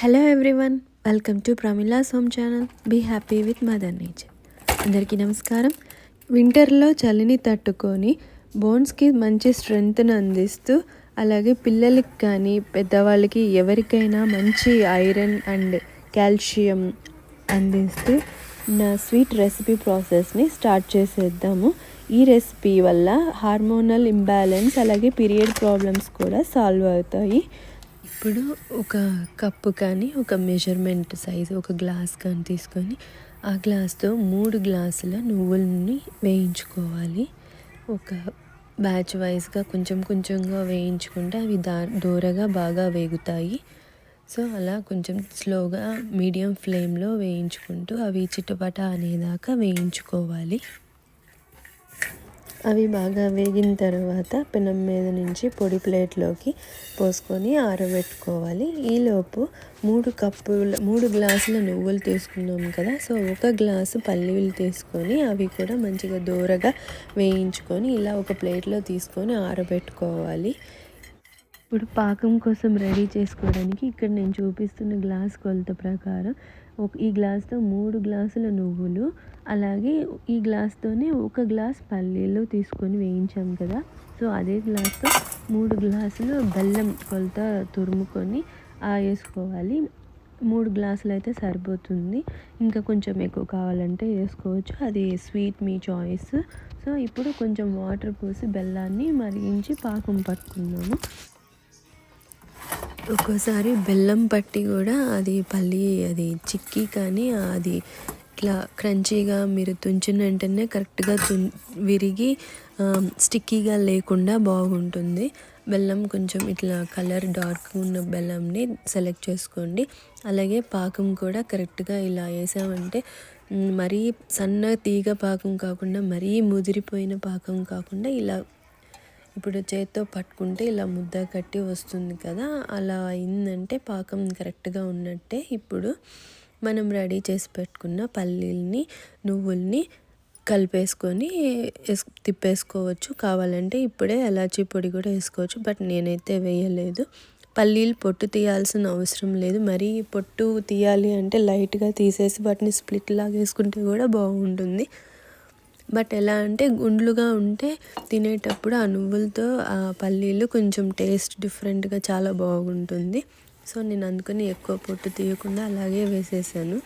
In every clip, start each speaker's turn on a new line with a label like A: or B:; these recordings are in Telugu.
A: Hello everyone, welcome to Pramila's home channel. Be happy with mother nature. అందరికీ నమస్కారం. వింటర్లో చలిని తట్టుకొని బోన్స్కి మంచి స్ట్రెంగ్త్ని అందిస్తూ, అలాగే పిల్లలకి కానీ పెద్దవాళ్ళకి ఎవరికైనా మంచి ఐరన్ అండ్ కాల్షియం అందిస్తూ నా స్వీట్ రెసిపీ ప్రాసెస్ని స్టార్ట్ చేసేద్దాము. ఈ రెసిపీ వల్ల హార్మోనల్ ఇంబ్యాలెన్స్ అలాగే పీరియడ్ ప్రాబ్లమ్స్ కూడా సాల్వ్ అవుతాయి. ఇప్పుడు ఒక కప్పు కానీ ఒక మెజర్మెంట్ సైజు ఒక గ్లాస్ కానీ తీసుకొని ఆ గ్లాస్తో 3 గ్లాసుల నువ్వులని వేయించుకోవాలి. ఒక బ్యాచ్ వైజ్గా కొంచెం కొంచెంగా వేయించుకుంటే అవి దూరగా బాగా వేగుతాయి. సో అలా కొంచెం స్లోగా మీడియం ఫ్లేమ్లో వేయించుకుంటూ అవి చిటపట అనేదాకా వేయించుకోవాలి. అవి బాగా వేగిన తర్వాత పెనం మీద నుంచి పొడి ప్లేట్లోకి పోసుకొని ఆరబెట్టుకోవాలి. ఈలోపు 3 గ్లాసుల నువ్వులు తీసుకున్నాం కదా, సో 1 గ్లాసు పల్లీలు తీసుకొని అవి కూడా మంచిగా దూరగా వేయించుకొని ఇలా ఒక ప్లేట్లో తీసుకొని ఆరబెట్టుకోవాలి. ఇప్పుడు పాకం కోసం రెడీ చేసుకోవడానికి ఇక్కడ నేను చూపిస్తున్న గ్లాస్ కొలత ప్రకారం ఈ గ్లాస్తో 3 గ్లాసుల నువ్వులు, అలాగే ఈ గ్లాస్తోనే 1 గ్లాస్ పల్లీలు తీసుకొని వేయించాం కదా, సో అదే గ్లాస్తో 3 గ్లాసులు బెల్లం కొలత తురుముకొని వేసుకోవాలి. 3 గ్లాసులు అయితే సరిపోతుంది, ఇంకా కొంచెం ఎక్కువ కావాలంటే వేసుకోవచ్చు, అది స్వీట్ మీ చాయిస్. సో ఇప్పుడు కొంచెం వాటర్ పోసి బెల్లాన్ని మరిగించి పాకం పట్టుకున్నాము. ఒక్కోసారి బెల్లం పట్టి కూడా అది అది చిక్కీ కానీ అది ఇట్లా క్రంచీగా మీరు తుంచిన వెంటనే కరెక్ట్గా విరిగి స్టిక్కీగా లేకుండా బాగుంటుంది. బెల్లం కొంచెం ఇట్లా కలర్ డార్క్ ఉన్న బెల్లంని సెలెక్ట్ చేసుకోండి. అలాగే పాకం కూడా కరెక్ట్గా ఇలా వేసామంటే మరీ సన్న తీగ పాకం కాకుండా మరీ ముదిరిపోయిన పాకం కాకుండా ఇలా ఇప్పుడు చేత్తో పట్టుకుంటే ఇలా ముద్ద కట్టి వస్తుంది కదా, అలా అయిందంటే పాకం కరెక్ట్గా ఉన్నట్టే. ఇప్పుడు మనం రెడీ చేసి పెట్టుకున్న పల్లీల్ని నువ్వుల్ని కలిపేసుకొని తిప్పేసుకోవచ్చు. కావాలంటే ఇప్పుడే ఎలాచీ పొడి కూడా వేసుకోవచ్చు, బట్ నేనైతే వేయలేదు. పల్లీలు పొట్టు తీయాల్సిన అవసరం లేదు. మరీ పొట్టు తీయాలి అంటే లైట్గా తీసేసి వాటిని స్ప్లిట్ లాగా వేసుకుంటే కూడా బాగుంటుంది. బట్ ఎలా అంటే గుండ్లుగా ఉంటే తినేటప్పుడు ఆ నువ్వులతో ఆ పల్లీలు కొంచెం టేస్ట్ డిఫరెంట్గా చాలా బాగుంటుంది. సో నేను అందుకని ఎక్కువ పొట్టు తీయకుండా అలాగే వేసేసాను.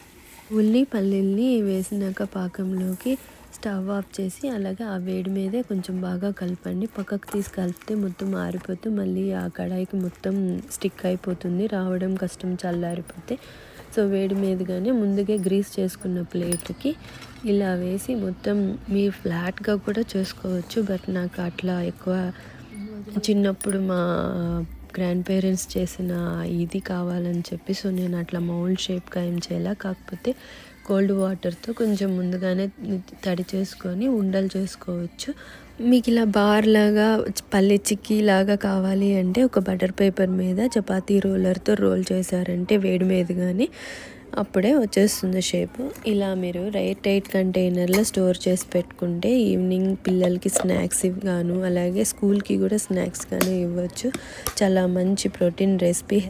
A: పల్లీల్ని వేసినాక పాకంలోకి స్టవ్ ఆఫ్ చేసి అలాగే ఆ వేడి మీదే కొంచెం బాగా కలపండి. పక్కకు తీసి కలిపితే మొత్తం ఆరిపోతే మళ్ళీ ఆ కడాయికి మొత్తం స్టిక్ అయిపోతుంది, రావడం కష్టం చల్లారిపోతే. సో వేడి మీదగానే ముందుగా గ్రీస్ చేసుకున్న ప్లేట్కి ఇలా వేసి మొత్తం మీరు ఫ్లాట్గా కూడా చేసుకోవచ్చు, బట్ నాకు అట్లా ఎక్కువ చిన్నప్పుడు మా గ్రాండ్ పేరెంట్స్ చేసిన ఇది కావాలని చెప్పి సో నేను అట్లా మౌల్డ్ షేప్గా ఏం చేయాల, కాకపోతే కోల్డ్ వాటర్తో కొంచెం ముందుగానే తడి చేసుకొని ఉండలు చేసుకోవచ్చు. మీకు ఇలా బార్ లాగా పల్లె చిక్కీ లాగా కావాలి అంటే ఒక బటర్ పేపర్ మీద చపాతీ రోలర్తో రోల్ చేశారంటే వేడి మీద కానీ అప్పుడే వచ్చేస్తుంది షేప్. ఇలా మీరు టైట్ కంటైనర్లో స్టోర్ చేసి పెట్టుకుంటే ఈవినింగ్ పిల్లలకి స్నాక్స్ గాను అలాగే స్కూల్కి కూడా స్నాక్స్ గాను ఇవ్వచ్చు. చాలా మంచి ప్రోటీన్ రెసిపీ.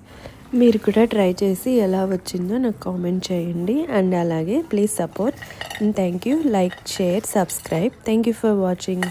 A: మీరు కూడా ట్రై చేసి ఎలా వచ్చిందో నాకు కామెంట్ చేయండి. అండ్ అలాగే please support and thank you. Like, share, subscribe. Thank you for watching.